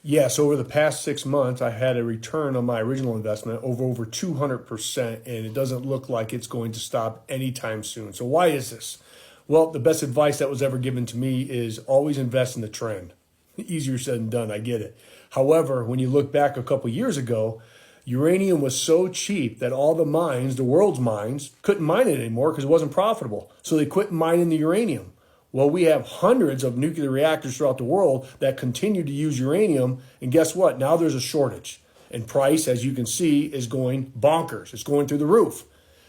Yes, over the past 6 months, I had a return on my original investment of over 200%, and it doesn't look like it's going to stop anytime soon. So why is this? Well, the best advice that was ever given to me is always invest in the trend. Easier said than done, I get it. However, when you look back a couple years ago, uranium was so cheap that all the mines, the world's mines, couldn't mine it anymore because it wasn't profitable. So they quit mining the uranium. Well, we have hundreds of nuclear reactors throughout the world that continue to use uranium. And guess what? Now there's a shortage. And price, as you can see, is going bonkers. It's going through the roof.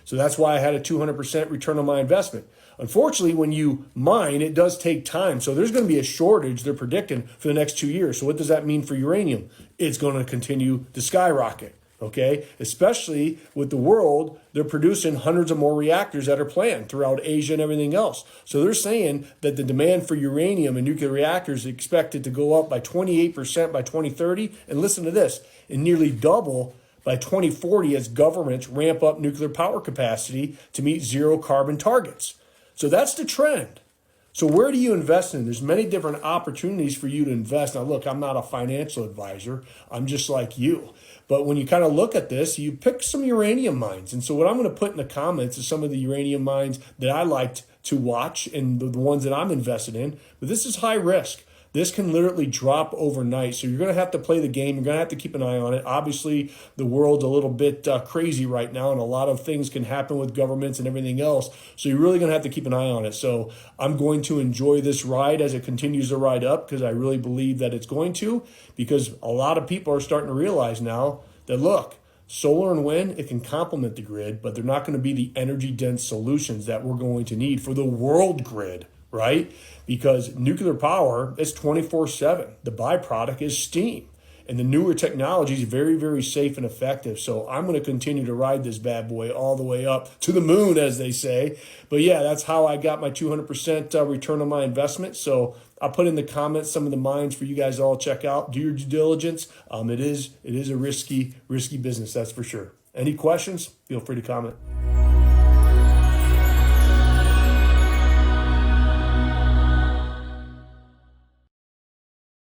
So that's why I had a 200% return on my investment. Unfortunately, when you mine, it does take time. So there's going to be a shortage they're predicting for the next 2 years. So what does that mean for uranium? It's going to continue to skyrocket. Okay, especially with the world, they're producing hundreds of more reactors that are planned throughout Asia and everything else. So they're saying that the demand for uranium and nuclear reactors is expected to go up by 28% by 2030. And listen to this, and nearly double by 2040 as governments ramp up nuclear power capacity to meet zero carbon targets. So that's the trend. So where do you invest in? There's many different opportunities for you to invest. Now, look, I'm not a financial advisor. I'm just like you. But when you kind of look at this, you pick some uranium mines. And so what I'm going to put in the comments is some of the uranium mines that I liked to watch and the ones that I'm invested in. But this is high risk. This can literally drop overnight. So you're going to have to play the game. You're going to have to keep an eye on it. Obviously, the world's a little bit crazy right now, and a lot of things can happen with governments and everything else. So you're really going to have to keep an eye on it. So I'm going to enjoy this ride as it continues to ride up because I really believe that it's going to, because a lot of people are starting to realize now that, look, solar and wind, it can complement the grid, but they're not going to be the energy-dense solutions that we're going to need for the world grid, right? Because nuclear power is 24/7. The byproduct is steam. And the newer technology is very, very safe and effective. So I'm going to continue to ride this bad boy all the way up to the moon, as they say. But yeah, that's how I got my 200% return on my investment. So I'll put in the comments some of the mines for you guys to all check out. Do your due diligence. It is a risky business, that's for sure. Any questions? Feel free to comment.